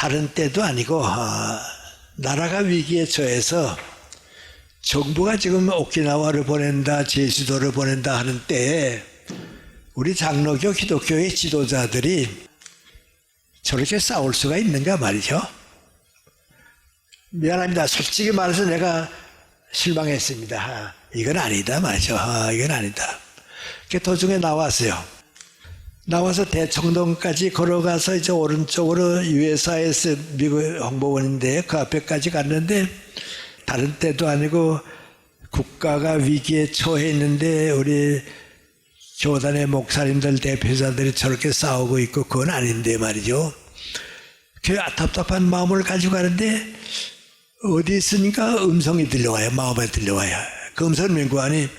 다른 때도 아니고 나라가 위기에 처해서 정부가 지금 오키나와를 보낸다, 제주도를 보낸다 하는 때에 우리 장로교 기독교의 지도자들이 저렇게 싸울 수가 있는가 말이죠. 미안합니다. 솔직히 말해서 내가 실망했습니다. 이건 아니다 말이죠. 이건 아니다. 도중에 나왔어요. 나와서 대청동까지 걸어가서 이제 오른쪽으로 USIS 미국 홍보원인데 그 앞에까지 갔는데 다른 때도 아니고 국가가 위기에 처해 있는데 우리 교단의 목사님들 대표자들이 저렇게 싸우고 있고 그건 아닌데 말이죠. 그 답답한 마음을 가지고 가는데 어디 있으니까 음성이 들려와요. 마음에 들려와요. 그 음성은 민구안이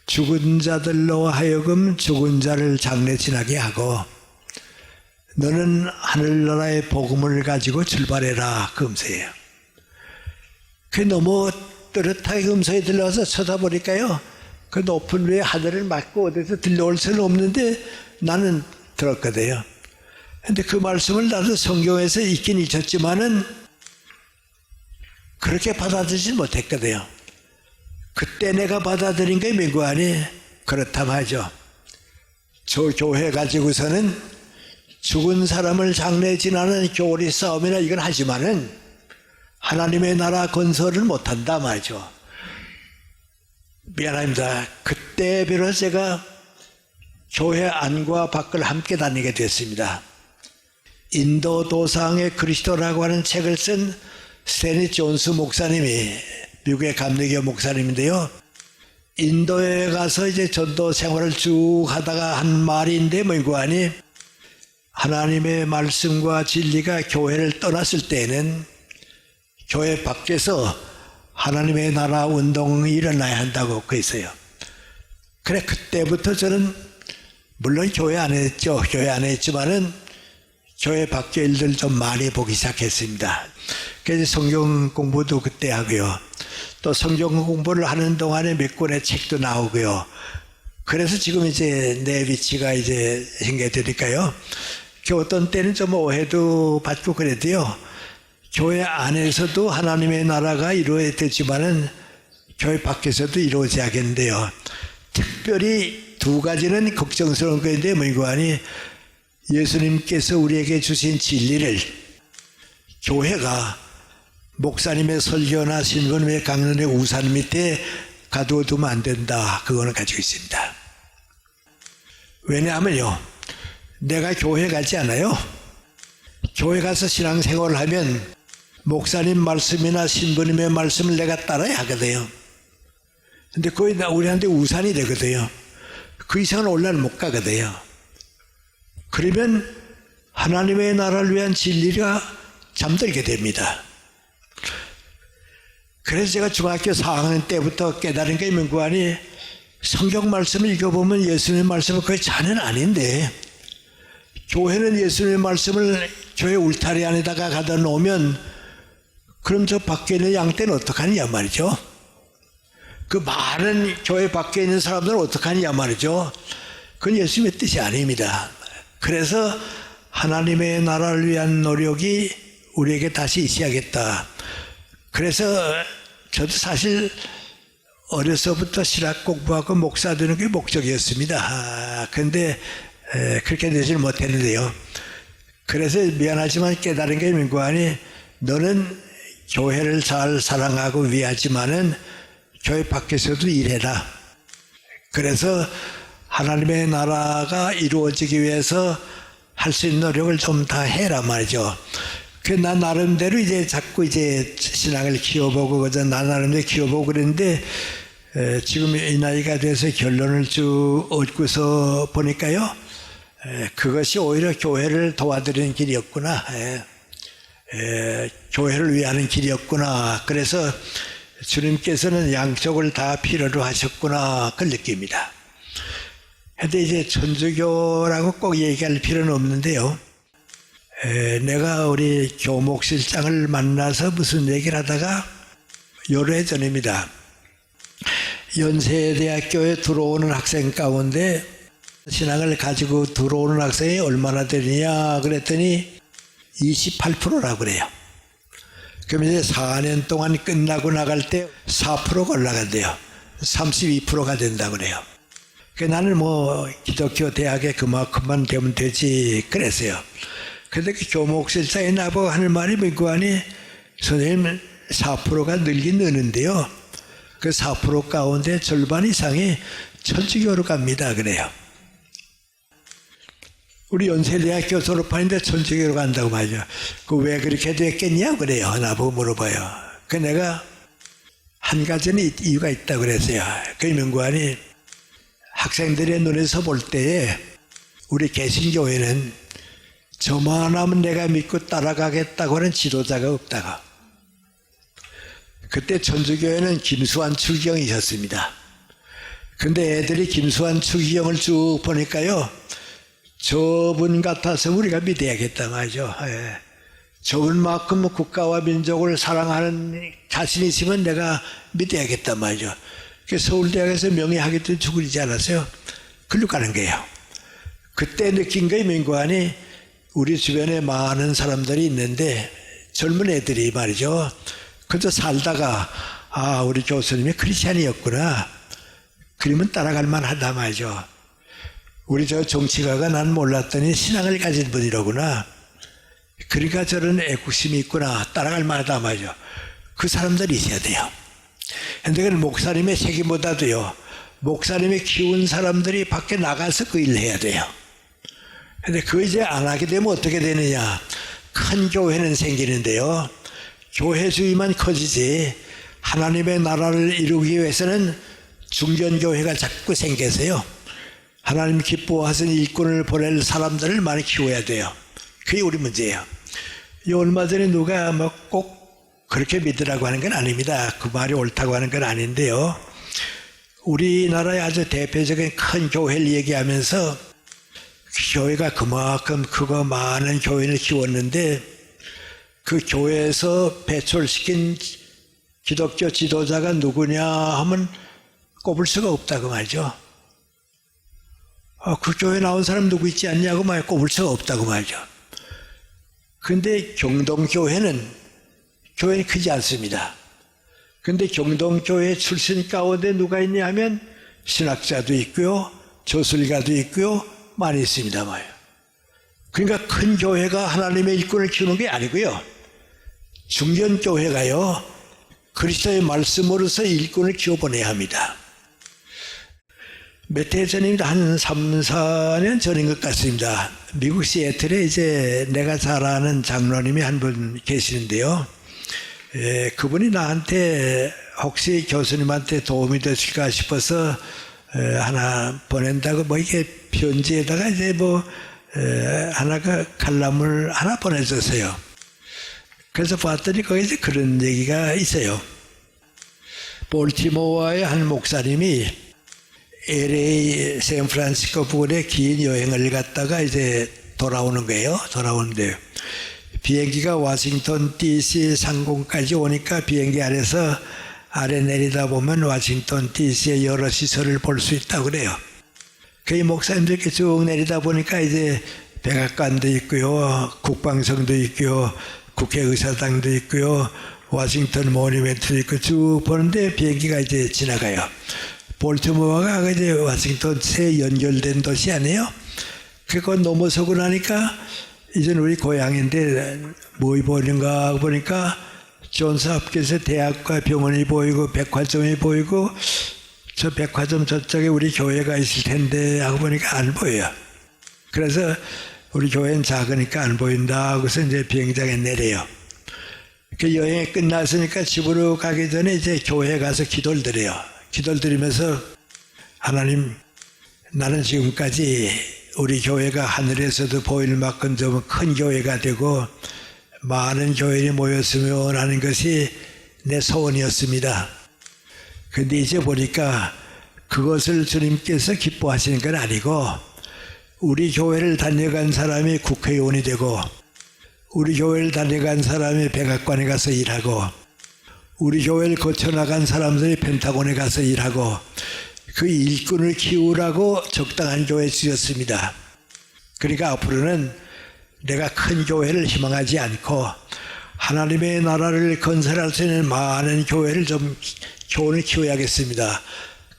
죽은 자들로 하여금 죽은 자를 장례 지나게 하고 너는 하늘나라의 복음을 가지고 출발해라. 그 음성이에요. 그게 너무 뚜렷하게 그 음성이 들려와서 쳐다보니까요. 그 높은 위에 하늘을 맞고 어디서 들려올 수는 없는데 나는 들었거든요. 근데 그 말씀을 나도 성경에서 읽긴 읽었지만은 그렇게 받아들이지 못했거든요. 그때 내가 받아들인 게 민구안이 그렇다고 하죠. 저 교회 가지고서는 죽은 사람을 장례 지나는 교리 싸움이나 이건 하지만은 하나님의 나라 건설을 못한다 말이죠. 미안합니다. 그때 비로소 제가 교회 안과 밖을 함께 다니게 됐습니다. 인도 도상의 그리스도라고 하는 책을 쓴 스탠리 존스 목사님이 미국의 감리교 목사님인데요. 인도에 가서 이제 전도 생활을 쭉 하다가 한 말인데 뭐이거하니 하나님의 말씀과 진리가 교회를 떠났을 때는 교회 밖에서 하나님의 나라 운동이 일어나야 한다고 그랬어요. 그래 그때부터 저는 물론 교회 안에 했죠. 교회 안에 했지만은 교회 밖의 일들 좀 많이 보기 시작했습니다. 그래서 성경 공부도 그때 하고요. 또 성경 공부를 하는 동안에 몇 권의 책도 나오고요. 그래서 지금 이제 내 위치가 이제 생겨되니까요. 어떤 때는 좀 오해도 받고 그래도요. 교회 안에서도 하나님의 나라가 이루어지지만은 교회 밖에서도 이루어져야겠는데요. 특별히 두 가지는 걱정스러운 건데 뭐이거하니 예수님께서 우리에게 주신 진리를 교회가 목사님의 설교나 신부님의 강론의 우산 밑에 가두어두면 안 된다. 그거는 가지고 있습니다. 왜냐하면요. 내가 교회 가지 않아요. 교회 가서 신앙생활을 하면 목사님 말씀이나 신부님의 말씀을 내가 따라야 하거든요. 근데 거의 우리한테 우산이 되거든요. 그 이상은 올라는 못 가거든요. 그러면 하나님의 나라를 위한 진리가 잠들게 됩니다. 그래서 제가 중학교 4학년 때부터 깨달은 게 민구안이 성경 말씀을 읽어보면 예수님의 말씀은 거의 자는 아닌데 교회는 예수님의 말씀을 교회 울타리 안에다가 가다 놓으면 그럼 저 밖에 있는 양떼는 어떡하냐 말이죠. 그 많은 교회 밖에 있는 사람들은 어떡하냐 말이죠. 그건 예수님의 뜻이 아닙니다. 그래서 하나님의 나라를 위한 노력이 우리에게 다시 있어야겠다. 그래서 저도 사실 어려서부터 신학 공부하고 목사 되는 게 목적이었습니다. 그런데 그렇게 되지는 못했는데요. 그래서 미안하지만 깨달은 게 민구안이 너는 교회를 잘 사랑하고 위하지만은 교회 밖에서도 일해라. 그래서 하나님의 나라가 이루어지기 위해서 할 수 있는 노력을 좀 다 해라 말이죠. 나 나름대로 이제 자꾸 이제 신앙을 키워보고, 나 나름대로 키워보고 그랬는데, 지금 이 나이가 돼서 결론을 쭉 얻고서 보니까요, 그것이 오히려 교회를 도와드리는 길이었구나. 교회를 위하는 길이었구나. 그래서 주님께서는 양쪽을 다 필요로 하셨구나. 그걸 느낍니다. 근데 이제 천주교라고 꼭 얘기할 필요는 없는데요. 내가 우리 교목실장을 만나서 무슨 얘기를 하다가 요래 전입니다. 연세대학교에 들어오는 학생 가운데 신앙을 가지고 들어오는 학생이 얼마나 되느냐 그랬더니 28%라고 그래요. 그럼 이제 4년 동안 끝나고 나갈 때 4%가 올라간대요. 32%가 된다고 그래요. 나는 뭐 기독교 대학에 그만큼만 되면 되지 그랬어요. 근데 그 교목실장이 나보고 하는 말이 뭐니, 선생님 4%가 늘긴 느는데요. 그 4% 가운데 절반 이상이 천주교로 갑니다 그래요. 우리 연세대학교 졸업하는데 천주교로 간다고 말이죠. 그 왜 그렇게 됐겠냐 그래요. 나보고 물어봐요. 그 내가 한 가지는 이유가 있다고 그랬어요. 그 명관이 학생들의 눈에서 볼 때에 우리 개신교회는 저만 하면 내가 믿고 따라가겠다고 하는 지도자가 없다가, 그때 천주교회는 김수환 추기경이 있었습니다. 근데 애들이 김수환 추기경을 쭉 보니까요, 저분 같아서 우리가 믿어야겠다 말이죠. 예. 저분만큼 국가와 민족을 사랑하는 자신이 있으면 내가 믿어야겠다 말이죠. 서울대학에서 명예학위도 죽으리지 않았어요. 글로 가는 거예요. 그때 느낀 거예요. 민관이 우리 주변에 많은 사람들이 있는데 젊은 애들이 말이죠. 그저 살다가 우리 교수님이 크리스찬이었구나. 그러면 따라갈 만하다 말이죠. 우리 저 정치가가 난 몰랐더니 신앙을 가진 분이로구나. 그러니까 저런 애국심이 있구나. 따라갈 만하다 말이죠. 그 사람들이 있어야 돼요. 근데 그건 목사님의 책임보다도요, 목사님이 키운 사람들이 밖에 나가서 그 일을 해야 돼요. 근데 그거 이제 안 하게 되면 어떻게 되느냐. 큰 교회는 생기는데요, 교회주의만 커지지 하나님의 나라를 이루기 위해서는 중견교회가 자꾸 생겨서요, 하나님 기뻐하신 일꾼을 보낼 사람들을 많이 키워야 돼요. 그게 우리 문제예요. 얼마 전에 누가 뭐 꼭 그렇게 믿으라고 하는 건 아닙니다. 그 말이 옳다고 하는 건 아닌데요, 우리나라의 아주 대표적인 큰 교회를 얘기하면서 교회가 그만큼 크고 많은 교인을 키웠는데 그 교회에서 배출시킨 기독교 지도자가 누구냐 하면 꼽을 수가 없다고 말이죠. 그 교회 나온 사람 누구 있지 않냐고 말 꼽을 수가 없다고 말이죠. 근데 경동교회는 크지 않습니다. 근데 경동교회 출신 가운데 누가 있냐 하면 신학자도 있고요, 조술가도 있고요, 많이 있습니다 말이에요. 그러니까 큰 교회가 하나님의 일꾼을 키우는 게 아니고요, 중견교회가요 그리스도의 말씀으로서 일꾼을 키워보내야 합니다. 몇 해 전입니다. 한 3, 4년 전인 것 같습니다. 미국 시애틀에 이제 내가 잘 아는 장로님이 한 분 계시는데요, 그분이 나한테 혹시 교수님한테 도움이 됐을까 싶어서 하나 보낸다고 뭐 이게 편지에다가 이제 뭐 하나가 칼럼을 하나 보내줬어요. 그래서 봤더니 거기 이제 그런 얘기가 있어요. 볼티모어의 한 목사님이 LA 샌프란시스코 부근에 긴 여행을 갔다가 이제 돌아오는 거예요. 돌아오는데 비행기가 워싱턴 DC 상공까지 오니까 비행기 안에서 아래 내리다 보면 워싱턴 DC의 여러 시설을 볼 수 있다고 그래요. 그 목사님들 이렇게 쭉 내리다 보니까 이제 백악관도 있고요, 국방성도 있고요, 국회의사당도 있고요, 워싱턴 모니멘트도 있고 쭉 보는데 비행기가 이제 지나가요. 볼티모어가 이제 워싱턴 새 연결된 도시 아니에요? 그거 넘어서고 나니까 이제는 우리 고향인데 뭐 보이는가 보니까 존스 홉킨스 대학과 병원이 보이고 백화점이 보이고 저 백화점 저쪽에 우리 교회가 있을 텐데 하고 보니까 안 보여요. 그래서 우리 교회는 작으니까 안 보인다 하고서 이제 비행장에 내려요. 그 여행이 끝났으니까 집으로 가기 전에 이제 교회에 가서 기도를 드려요. 기도를 드리면서 하나님, 나는 지금까지 우리 교회가 하늘에서도 보일 만큼 좀 큰 교회가 되고 많은 교인이 모였으면 하는 것이 내 소원이었습니다. 그런데 이제 보니까 그것을 주님께서 기뻐하시는 건 아니고 우리 교회를 다녀간 사람이 국회의원이 되고 우리 교회를 다녀간 사람이 백악관에 가서 일하고 우리 교회를 거쳐나간 사람들이 펜타곤에 가서 일하고 그 일꾼을 키우라고 적당한 교회 주셨습니다. 그러니까 앞으로는 내가 큰 교회를 희망하지 않고 하나님의 나라를 건설할 수 있는 많은 교회를 좀 교훈을 키워야겠습니다.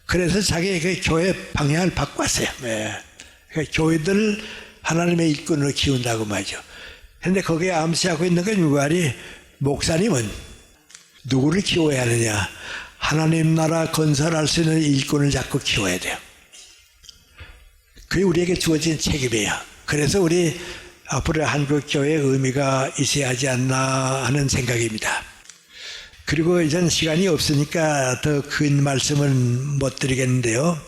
그래서 자기 그 교회 방향을 바꿨어요. 네. 그러니까 교회들 하나님의 일꾼으로 키운다고 말이죠. 그런데 거기에 암시하고 있는 건 유관이 목사님은 누구를 키워야 하느냐? 하나님 나라 건설할 수 있는 일꾼을 자꾸 키워야 돼요. 그게 우리에게 주어진 책임이에요. 그래서 우리 앞으로 한국교회의 의미가 있어야 하지 않나 하는 생각입니다. 그리고 이젠 시간이 없으니까 더 긴 말씀은 못 드리겠는데요.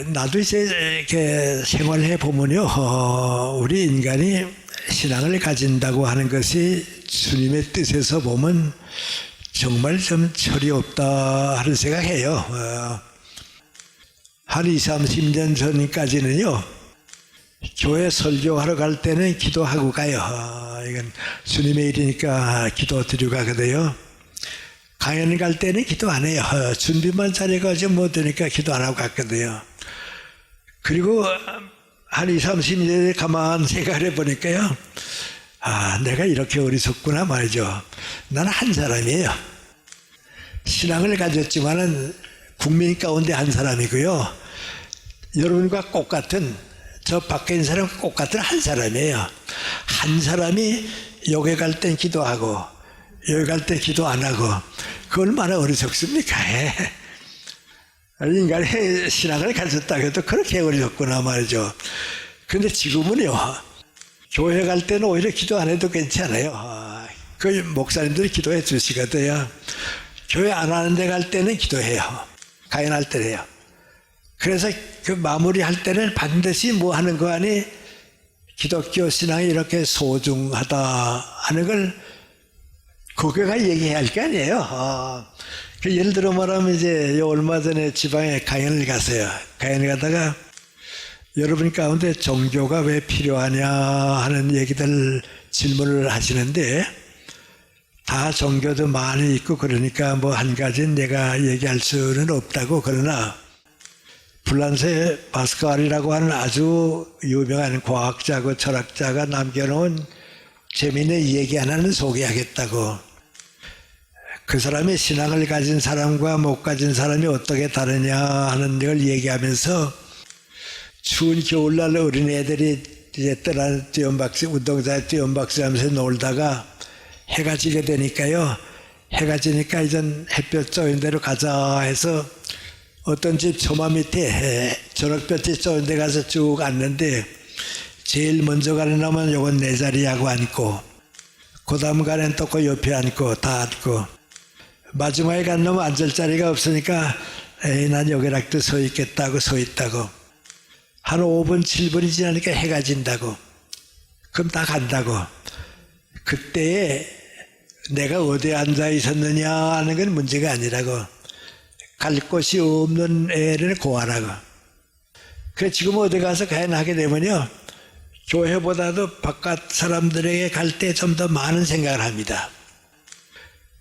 나도 이제 이렇게 생활해 보면요, 우리 인간이 신앙을 가진다고 하는 것이 주님의 뜻에서 보면 정말 좀 철이 없다 하는 생각해요. 한 20, 30년 전까지는요, 교회 설교하러 갈 때는 기도하고 가요. 이건 주님의 일이니까 기도 드리고 가거든요. 강연 갈 때는 기도 안 해요. 준비만 잘해가지고 못 되니까 기도 안 하고 갔거든요. 그리고 한 20, 30년 가만 생각을 해보니까요, 내가 이렇게 어리석구나 말이죠. 나는 한 사람이에요. 신앙을 가졌지만은 국민 가운데 한 사람이고요. 여러분과 똑같은, 저 밖에 있는 사람과 똑같은 한 사람이에요. 한 사람이 여기 갈 땐 기도하고 여기 갈 땐 기도 안 하고, 그 얼마나 어리석습니까? 인간의 신앙을 가졌다 해도 그렇게 어리석구나 말이죠. 그런데 지금은요, 교회 갈 때는 오히려 기도 안 해도 괜찮아요. 그 목사님들이 기도해 주시거든요. 교회 안 하는 데 갈 때는 기도해요. 강연할 때 해요. 그래서 그 마무리할 때는 반드시 뭐 하는 거 아니, 기독교 신앙이 이렇게 소중하다 하는 걸 교회가 얘기해야 할 게 아니에요. 예를 들어 말하면 이제 얼마 전에 지방에 강연을 갔어요. 강연을 가다가 여러분 가운데 종교가 왜 필요하냐 하는 얘기들 질문을 하시는데, 다 종교도 많이 있고 그러니까 뭐 한 가지는 내가 얘기할 수는 없다고, 그러나 불란서의 파스칼이라고 하는 아주 유명한 과학자고 철학자가 남겨놓은 재미있는 얘기 하나는 소개하겠다고. 그 사람이 신앙을 가진 사람과 못 가진 사람이 어떻게 다르냐 하는 걸 얘기하면서, 추운 겨울날 어린애들이 이제 떠나는 뛰엄박스, 운동장에 뛰엄박스 하면서 놀다가 해가 지게 되니까요, 해가 지니까 이젠 햇볕 쬐는 데로 가자 해서 어떤 집 처마 밑에 저녁볕이 쬐는 데 가서 쭉 앉는데, 제일 먼저 가는 놈은 요건 내 자리 하고 앉고, 그 다음 가는 또 그 옆에 앉고 다 앉고, 마지막에 간 놈은 앉을 자리가 없으니까 에이 난 여기락도 서 있겠다고 서 있다고. 한 5분 7분이 지나니까 해가 진다고. 그럼 다 간다고. 그때에 내가 어디에 앉아 있었느냐 하는 건 문제가 아니라고. 갈 곳이 없는 애를 구하라고. 그래 지금 어디 가서 가연하게 되면요, 교회보다도 바깥 사람들에게 갈 때 좀 더 많은 생각을 합니다.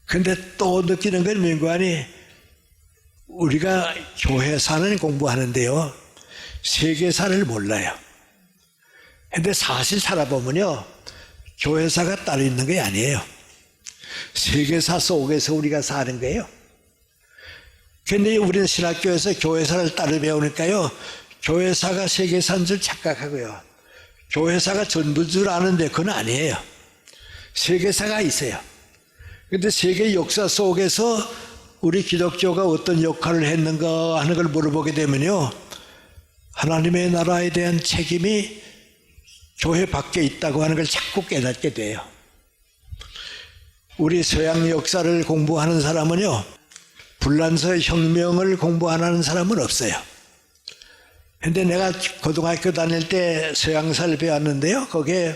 근데 또 느끼는 건 민관이, 우리가 교회사는 공부하는데요, 세계사를 몰라요. 근데 사실 살아보면요, 교회사가 따로 있는 게 아니에요. 세계사 속에서 우리가 사는 거예요. 근데 우리는 신학교에서 교회사를 따로 배우니까요, 교회사가 세계사인 줄 착각하고요, 교회사가 전부인 줄 아는데 그건 아니에요. 세계사가 있어요. 근데 세계 역사 속에서 우리 기독교가 어떤 역할을 했는가 하는 걸 물어보게 되면요, 하나님의 나라에 대한 책임이 교회 밖에 있다고 하는 걸 자꾸 깨닫게 돼요. 우리 서양 역사를 공부하는 사람은요, 불란서 혁명을 공부 안 하는 사람은 없어요. 근데 내가 고등학교 다닐 때 서양사를 배웠는데요, 거기에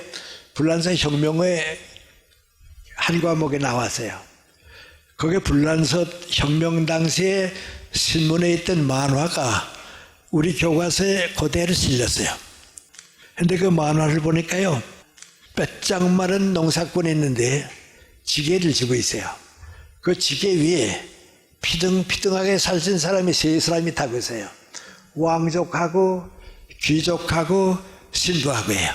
불란서 혁명의 한 과목에 나왔어요. 거기에 불란서 혁명 당시에 신문에 있던 만화가 우리 교과서에 그대로 실렸어요. 근데 그 만화를 보니까요, 뼈짝 마른 농사꾼이 있는데 지게를 쥐고 있어요. 그 지게 위에 피등피등하게 살찐 사람이 세 사람이 타고 있어요. 왕족하고 귀족하고 신부하고예요.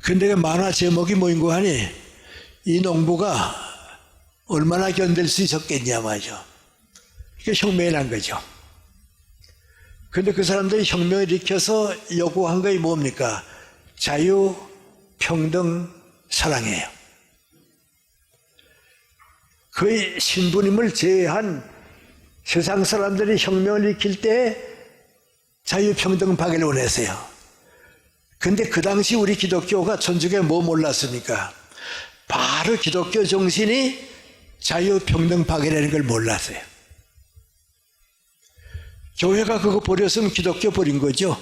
근데 그 만화 제목이 뭐인고 하니 이 농부가 얼마나 견딜 수 있었겠냐 말이죠. 이게 혁명이 난 거죠. 근데 그 사람들이 혁명을 일으켜서 요구한 것이 뭡니까? 자유, 평등, 사랑이에요. 그의 신부님을 제외한 세상 사람들이 혁명을 일으킬 때 자유, 평등, 박애를 원했어요. 근데 그 당시 우리 기독교가 전중에 뭐 몰랐습니까? 바로 기독교 정신이 자유, 평등, 박애라는 걸 몰랐어요. 교회가 그거 버렸으면 기독교 버린 거죠.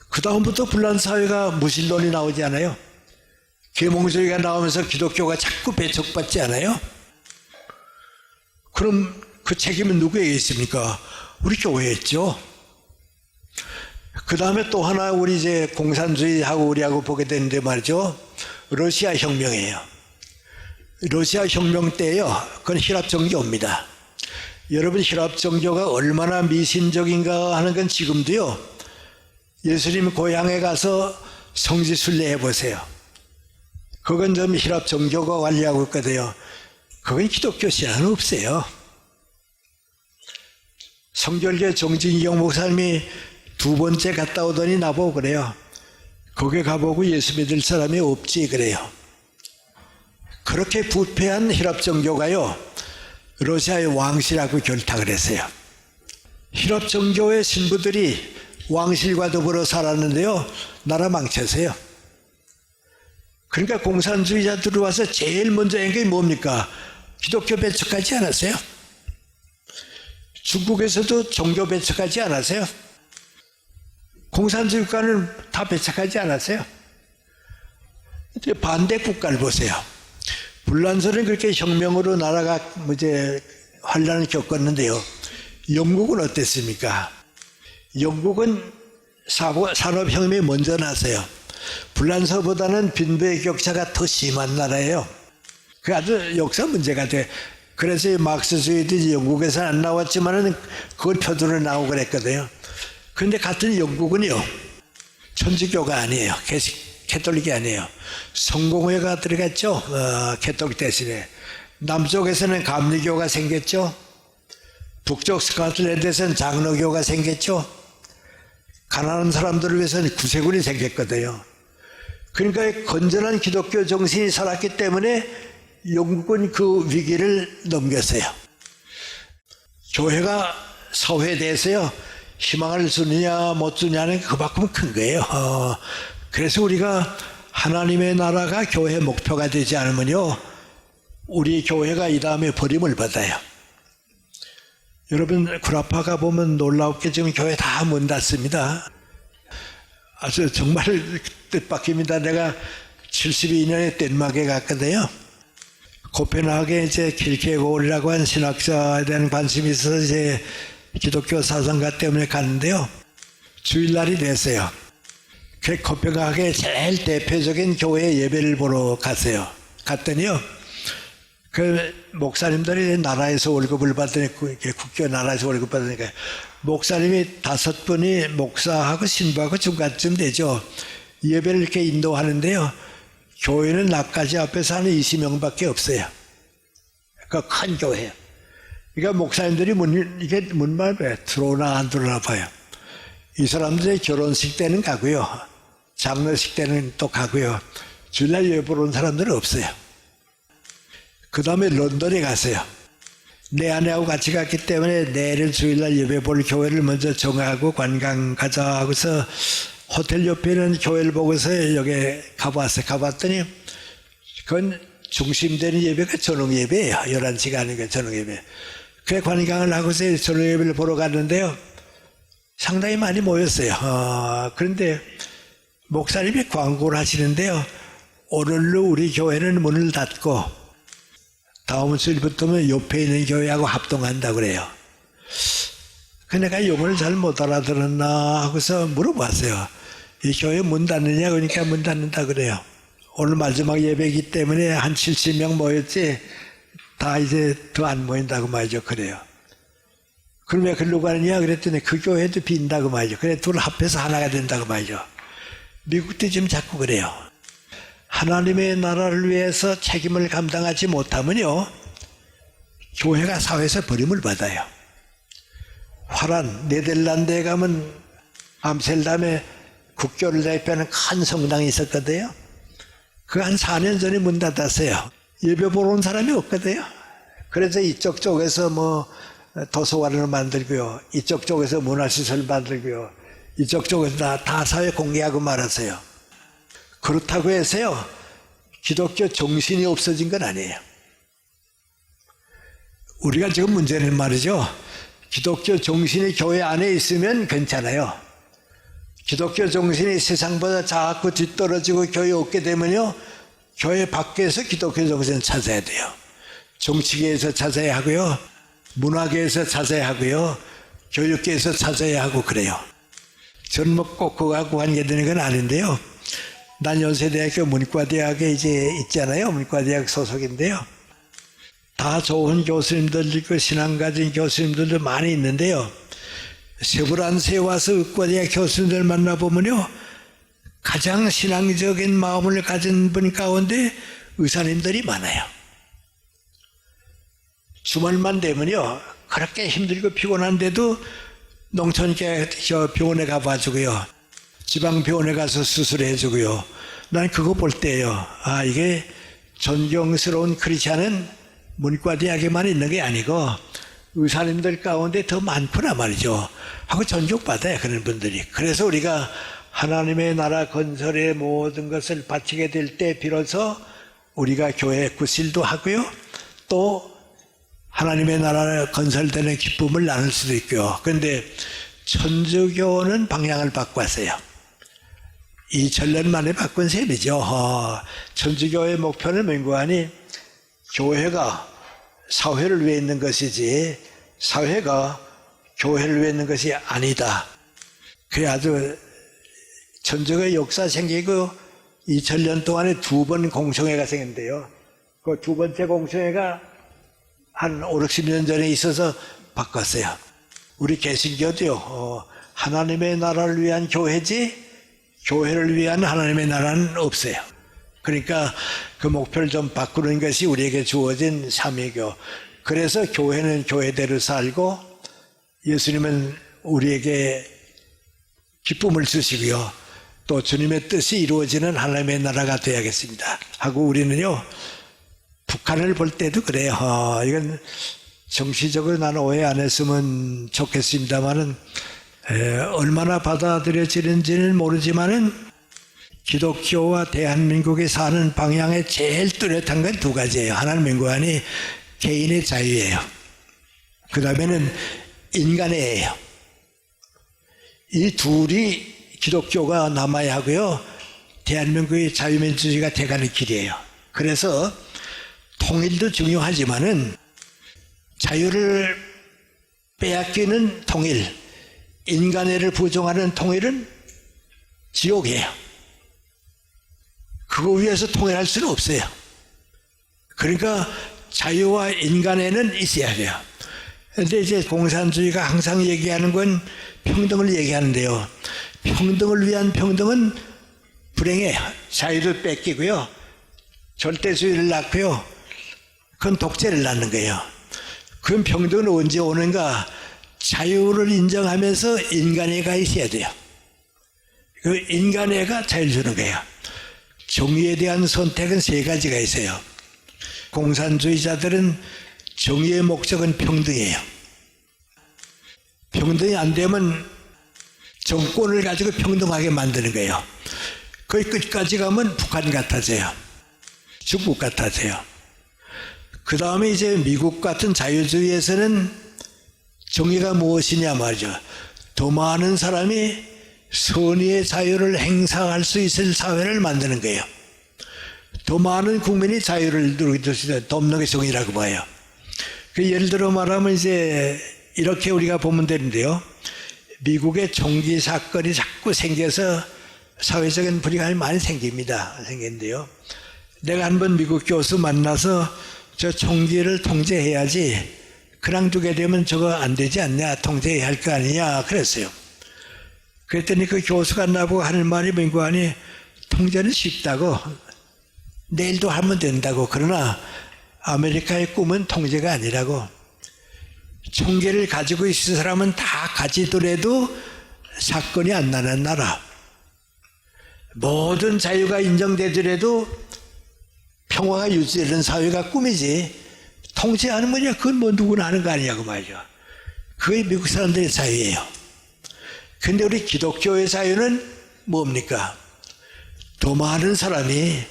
그 다음부터 불란사회가 무신론이 나오지 않아요? 계몽주의가 나오면서 기독교가 자꾸 배척받지 않아요? 그럼 그 책임은 누구에게 있습니까? 우리 교회에 있죠. 그 다음에 또 하나 우리 이제 공산주의하고 우리하고 보게 되는데 말이죠. 러시아 혁명이에요. 러시아 혁명 때요. 그건 혈압 종교입니다. 여러분 혈압 종교가 얼마나 미신적인가 하는 건 지금도요. 예수님 고향에 가서 성지순례 해보세요. 그건 좀 혈압 종교가 관리하고 있거든요. 그건 기독교 신앙은 없어요. 성결교 정진경 목사님이 두 번째 갔다 오더니 나보고 그래요. 거기 가보고 예수 믿을 사람이 없지 그래요. 그렇게 부패한 혈압 종교가요. 러시아의 왕실하고 결탁을 했어요. 혈압 종교의 신부들이 왕실과 더불어 살았는데요. 나라 망쳤어요. 그러니까 공산주의자들이 와서 제일 먼저 한 게 뭡니까? 기독교 배척하지 않았어요? 중국에서도 종교 배척하지 않았어요? 공산주의 국가는 다 배척하지 않았어요? 반대 국가를 보세요. 불란서는 그렇게 혁명으로 나라가 이제 환란을 겪었는데요. 영국은 어땠습니까? 영국은 산업혁명이 먼저 나서요. 불란서보다는 빈부의 격차가 더 심한 나라예요. 그 아주 역사 문제가 돼. 그래서 막스주의도 영국에서 안 나왔지만은 그걸 표준으로 나오고 그랬거든요. 그런데 같은 영국은요, 천주교가 아니에요. 캐톨릭이 아니에요. 성공회가 들어갔죠. 캐톨릭 대신에. 남쪽에서는 감리교가 생겼죠. 북쪽 스코틀랜드에서는 장로교가 생겼죠. 가난한 사람들을 위해서는 구세군이 생겼거든요. 그러니까 건전한 기독교 정신이 살았기 때문에 영국은 그 위기를 넘겼어요. 교회가 사회에 대해서요, 희망을 주느냐 못 주느냐는 그만큼 큰 거예요. 그래서 우리가 하나님의 나라가 교회 목표가 되지 않으면요, 우리 교회가 이 다음에 버림을 받아요. 여러분 구라파가 보면 놀랍게 지금 교회 다 문 닫습니다. 아주 정말 뜻밖입니다. 내가 72년에 덴마크에 갔거든요. 코펜하겐에 이제 킬케고르라고 하는 신학자에 대한 관심이 있어서 이제 기독교 사상가 때문에 갔는데요. 주일날이 됐어요. 그 코펜하겐의 제일 대표적인 교회 예배를 보러 갔어요. 갔더니요, 그 목사님들이 나라에서 월급을 받으니까, 국교 나라에서 월급 받으니까 목사님이 5분이 목사하고 신부하고 중간쯤 되죠. 예배를 이렇게 인도하는데요. 교회는 나까지 앞에서 하는 20명밖에 없어요. 그 큰 교회예요. 그러니까 목사님들이 이게 문말에 들어오나 안 들어오나 봐요. 이 사람들의 결혼식 때는 가고요. 장례식 때는 또 가고요. 주일날 예배 보러 온 사람들은 없어요. 그 다음에 런던에 갔어요. 내 아내하고 같이 갔기 때문에 내일 주일날 예배 볼 교회를 먼저 정하고 관광 가자 하고서 호텔 옆에 있는 교회를 보고서 여기 가봤어요. 가봤더니 그건 중심되는 예배가 저녁 예배예요. 11시가 아니고 저녁 예배. 그 관광을 하고서 저녁 예배를 보러 갔는데요. 상당히 많이 모였어요. 그런데 목사님이 광고를 하시는데요. 오늘로 우리 교회는 문을 닫고 다음 주일부터는 옆에 있는 교회하고 합동한다고 그래요. 그 내가 용어를 잘 못 알아들었나 하고서 물어봤어요. 이 교회 문 닫느냐? 그러니까 문 닫는다 그래요. 오늘 마지막 예배이기 때문에 한 70명 모였지 다 이제 더 안 모인다고 말이죠. 그래요. 그럼 왜 그러고 가느냐? 그랬더니 그 교회도 빈다고 말이죠. 그래 둘 합해서 하나가 된다고 말이죠. 미국도 지금 자꾸 그래요. 하나님의 나라를 위해서 책임을 감당하지 못하면요, 교회가 사회에서 버림을 받아요. 화란 네덜란드에 가면 암스테르담에 국교를 대표하는 큰 성당이 있었거든요. 그 한 4년 전에 문 닫았어요. 예배 보러 온 사람이 없거든요. 그래서 이쪽 쪽에서 뭐 도서관을 만들고요, 이쪽 쪽에서 문화시설 만들고요, 이쪽 쪽에서 다 사회 공개하고 말았어요. 그렇다고 해서요, 기독교 정신이 없어진 건 아니에요. 우리가 지금 문제는 말이죠, 기독교 정신이 교회 안에 있으면 괜찮아요. 기독교 정신이 세상보다 자꾸 뒤떨어지고 교회 없게 되면요, 교회 밖에서 기독교 정신을 찾아야 돼요. 정치계에서 찾아야 하고요, 문화계에서 찾아야 하고요, 교육계에서 찾아야 하고 그래요. 저는 뭐 꼭 그거하고 관계되는 건 아닌데요. 난 연세대학교 문과대학에 이제 있잖아요. 문과대학 소속인데요. 다 좋은 교수님들 있고 신앙 가진 교수님들도 많이 있는데요. 세브란스에 와서 의과대학 교수님들 만나보면요, 가장 신앙적인 마음을 가진 분 가운데 의사님들이 많아요. 주말만 되면요, 그렇게 힘들고 피곤한데도 농촌계 병원에 가봐주고요, 지방병원에 가서 수술해주고요. 난 그거 볼 때요, 아, 이게 존경스러운 크리스찬은 문과대학에만 있는 게 아니고 의사님들 가운데 더 많구나 말이죠 하고 존경받아요, 그런 분들이. 그래서 우리가 하나님의 나라 건설의 모든 것을 바치게 될 때 비로소 우리가 교회 구실도 하고요, 또 하나님의 나라 건설되는 기쁨을 나눌 수도 있고요. 그런데 천주교는 방향을 바꿨어요. 2000년 만에 바꾼 셈이죠. 천주교의 목표는 맹고하니 교회가 사회를 위해 있는 것이지 사회가 교회를 위해 있는 것이 아니다. 그래 아주 천주교의 역사 생기고 2000년 동안에 2번 공청회가 생겼는데요. 그 두 번째 공청회가 한 5, 60년 전에 있어서 바꿨어요. 우리 개신교도요, 하나님의 나라를 위한 교회지 교회를 위한 하나님의 나라는 없어요. 그러니까 그 목표를 좀 바꾸는 것이 우리에게 주어진 사명이고, 그래서 교회는 교회대로 살고 예수님은 우리에게 기쁨을 주시고요, 또 주님의 뜻이 이루어지는 하나님의 나라가 되어야겠습니다 하고 우리는요, 북한을 볼 때도 그래요. 이건 정치적으로 나는 오해 안 했으면 좋겠습니다만은 얼마나 받아들여지는지는 모르지만은 기독교와 대한민국이 사는 방향에 제일 뚜렷한 건 두 가지예요. 하나는 맹고하니 개인의 자유예요. 그 다음에는 인간애예요. 이 둘이 기독교가 남아야 하고요, 대한민국의 자유민주주의가 돼가는 길이에요. 그래서 통일도 중요하지만은 자유를 빼앗기는 통일, 인간애를 부정하는 통일은 지옥이에요. 그거 위해서 통일할 수는 없어요. 그러니까 자유와 인간애는 있어야 돼요. 그런데 이제 공산주의가 항상 얘기하는 건 평등을 얘기하는데요, 평등을 위한 평등은 불행해요. 자유도 뺏기고요, 절대주의를 낳고요, 그건 독재를 낳는 거예요. 그럼 평등은 언제 오는가? 자유를 인정하면서 인간애가 있어야 돼요. 그 인간애가 자유를 주는 거예요. 정의에 대한 선택은 세 가지가 있어요. 공산주의자들은 정의의 목적은 평등이에요. 평등이 안 되면 정권을 가지고 평등하게 만드는 거예요. 거의 끝까지 가면 북한 같아져요. 중국 같아져요. 그 다음에 이제 미국 같은 자유주의에서는 정의가 무엇이냐 말이죠. 더 많은 사람이 선의의 자유를 행사할 수 있을 사회를 만드는 거예요. 더 많은 국민이 자유를 누릴 수 있는 돕는 게 정의라고 봐요. 그 예를 들어 말하면 이제 이렇게 우리가 보면 되는데요. 미국의 총기 사건이 자꾸 생겨서 사회적인 불이익이 많이 생기는데요. 내가 한번 미국 교수 만나서 저 총기를 통제해야지, 그냥 두게 되면 저거 안 되지 않냐, 통제해야 할 거 아니냐 그랬어요. 그랬더니 그 교수가 나보고 하는 말이 뭔가하니 통제는 쉽다고 내일도 하면 된다고. 그러나 아메리카의 꿈은 통제가 아니라고. 총계를 가지고 있는 사람은 다 가지더라도 사건이 안 나는 나라, 모든 자유가 인정되더라도 평화가 유지되는 사회가 꿈이지, 통제하는 거냐 그건 뭐 누구나 하는 거 아니냐고 말이죠. 그게 미국 사람들의 자유예요. 근데 우리 기독교의 자유는 뭡니까? 더 많은 사람이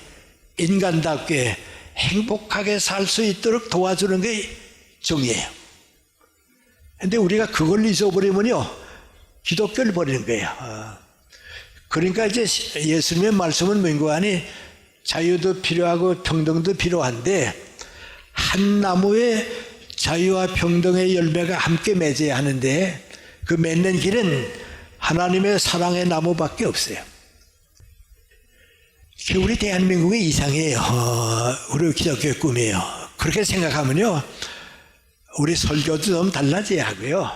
인간답게 행복하게 살 수 있도록 도와주는 게 정의예요. 근데 우리가 그걸 잊어버리면요, 기독교를 버리는 거예요. 그러니까 이제 예수님의 말씀은 뭔가 하니 자유도 필요하고 평등도 필요한데 한 나무에 자유와 평등의 열매가 함께 맺어야 하는데 그 맺는 길은 하나님의 사랑의 나무밖에 없어요. 우리 대한민국의 이상이에요. 우리 기독교의 꿈이에요. 그렇게 생각하면요, 우리 설교도 좀 달라져야 하고요,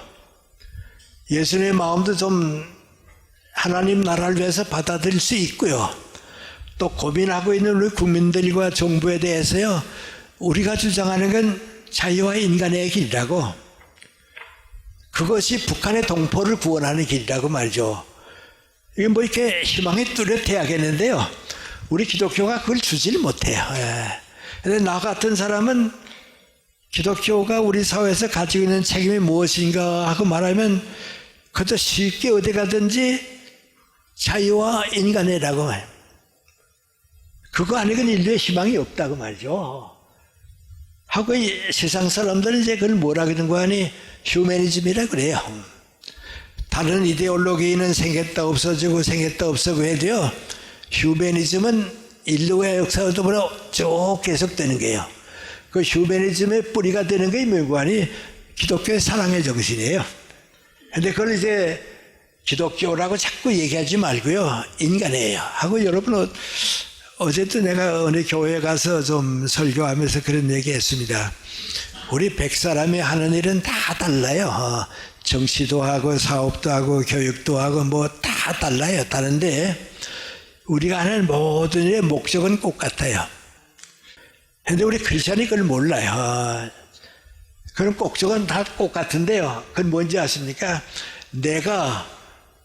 예수님의 마음도 좀 하나님 나라를 위해서 받아들일 수 있고요, 또 고민하고 있는 우리 국민들과 정부에 대해서요, 우리가 주장하는 건 자유와 인간의 길이라고, 그것이 북한의 동포를 구원하는 길이라고 말이죠. 이게 뭐 이렇게 희망이 뚜렷해야겠는데요, 우리 기독교가 그걸 주지를 못해요. 그런데 나 같은 사람은 기독교가 우리 사회에서 가지고 있는 책임이 무엇인가 하고 말하면 그저 쉽게 어디 가든지 자유와 인간이라고 말해요. 그거 아니고는 인류의 희망이 없다고 말이죠. 하고 이 세상 사람들은 이제 그걸 뭐라 그러는 거 아니, 휴머니즘이라 그래요. 다른 이데올로기는 생겼다 없어지고 생겼다 없어지고 해도요, 휴머니즘은 인류의 역사로부터 쭉 계속되는 거예요. 그 휴머니즘의 뿌리가 되는 게 뭐고 하니 기독교의 사랑의 정신이에요. 근데 그걸 이제 기독교라고 자꾸 얘기하지 말고요, 인간이에요 하고. 여러분, 어제도 내가 어느 교회에 가서 좀 설교하면서 그런 얘기 했습니다. 우리 100사람이 하는 일은 다 달라요. 정치도 하고 사업도 하고 교육도 하고 뭐 다 달라요. 다른데 우리가 하는 모든 일의 목적은 똑같아요. 그런데 우리 크리스천이 그걸 몰라요. 그런 목적은 다 똑같은데요, 그건 뭔지 아십니까? 내가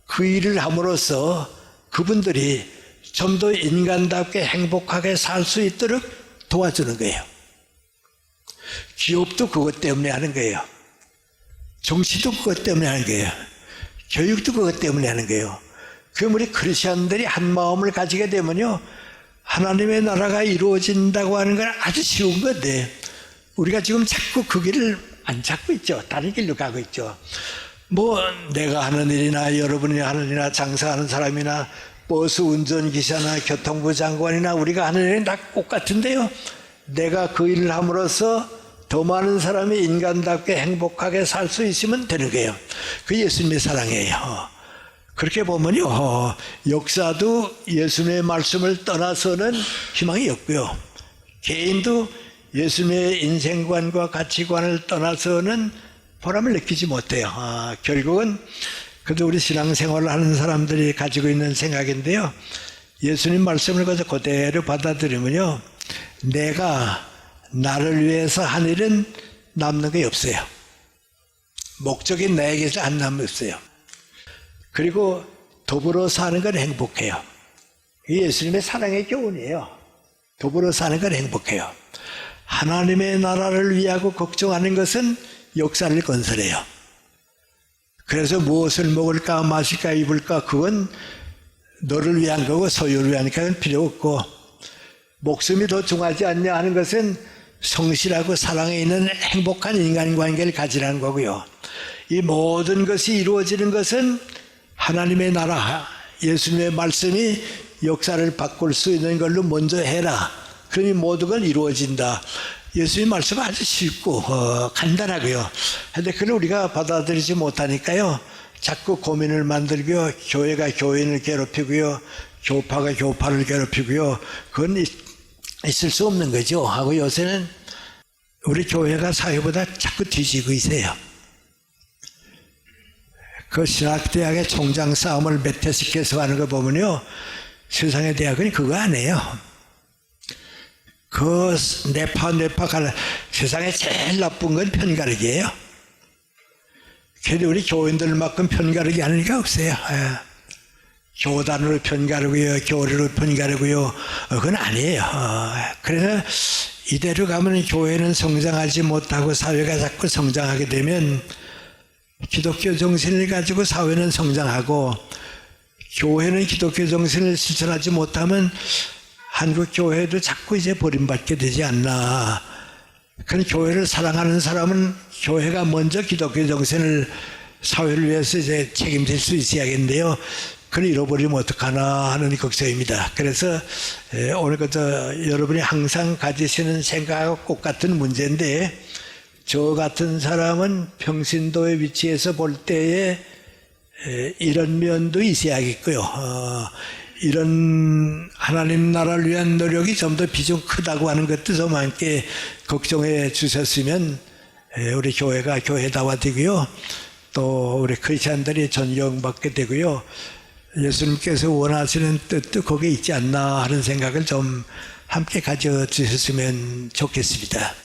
그 일을 함으로써 그분들이 좀 더 인간답게 행복하게 살 수 있도록 도와주는 거예요. 기업도 그것 때문에 하는 거예요. 정치도 그것 때문에 하는 거예요. 교육도 그것 때문에 하는 거예요. 그럼 우리 크리스천들이 한 마음을 가지게 되면요, 하나님의 나라가 이루어진다고 하는 건 아주 쉬운 건데 우리가 지금 자꾸 그 길을 안 찾고 있죠. 다른 길로 가고 있죠. 뭐 내가 하는 일이나 여러분이 하는 일이나 장사하는 사람이나 버스 운전기사나 교통부 장관이나 우리가 하는 일은 다 똑같은데요, 내가 그 일을 함으로써 더 많은 사람이 인간답게 행복하게 살 수 있으면 되는 거예요. 그 예수님의 사랑이에요. 그렇게 보면요, 역사도 예수님의 말씀을 떠나서는 희망이 없고요, 개인도 예수님의 인생관과 가치관을 떠나서는 보람을 느끼지 못해요. 결국은 그래도 우리 신앙생활을 하는 사람들이 가지고 있는 생각인데요, 예수님 말씀을 그대로 받아들이면요, 내가 나를 위해서 한 일은 남는 게 없어요. 목적이 나에게서 안 남았어요. 그리고 더불어 사는 건 행복해요. 이게 예수님의 사랑의 교훈이에요. 더불어 사는 건 행복해요. 하나님의 나라를 위하고 걱정하는 것은 역사를 건설해요. 그래서 무엇을 먹을까 마실까 입을까 그건 너를 위한 거고 소유를 위하니까 그건 필요 없고, 목숨이 더 중하지 않냐 하는 것은 성실하고 사랑에 있는 행복한 인간관계를 가지라는 거고요. 이 모든 것이 이루어지는 것은 하나님의 나라, 예수님의 말씀이 역사를 바꿀 수 있는 걸로 먼저 해라. 그러니 모든 건 이루어진다. 예수님 말씀은 아주 쉽고 간단하고요. 그런데 그걸 우리가 받아들이지 못하니까요, 자꾸 고민을 만들고요, 교회가 교인을 괴롭히고요, 교파가 교파를 괴롭히고요, 그건 있을 수 없는 거죠. 하고 요새는 우리 교회가 사회보다 자꾸 뒤지고 있어요. 그 신학대학의 총장 싸움을 매퇴시켜서 하는 거 보면요, 세상의 대학은 그거 아니에요. 그 뇌파 갈라, 세상에 제일 나쁜 건 편가르기예요. 그래도 우리 교인들만큼 편가르기 하는 게 없어요. 교단으로 편가르고요, 교리로 편가르고요, 그건 아니에요. 그래서 이대로 가면 교회는 성장하지 못하고 사회가 자꾸 성장하게 되면 기독교 정신을 가지고 사회는 성장하고 교회는 기독교 정신을 실천하지 못하면 한국 교회도 자꾸 이제 버림받게 되지 않나. 그런 교회를 사랑하는 사람은 교회가 먼저 기독교 정신을 사회를 위해서 이제 책임질 수 있어야겠는데요. 그걸 잃어버리면 어떡하나 하는 걱정입니다. 그래서 오늘 여러분이 항상 가지시는 생각하고 똑같은 문제인데, 저 같은 사람은 평신도의 위치에서 볼 때에 이런 면도 있어야겠고요. 이런 하나님 나라를 위한 노력이 좀 더 비중 크다고 하는 것도 좀 함께 걱정해 주셨으면 우리 교회가 교회다워지고요. 또 우리 크리스찬들이 존경받게 되고요. 예수님께서 원하시는 뜻도 거기에 있지 않나 하는 생각을 좀 함께 가져주셨으면 좋겠습니다.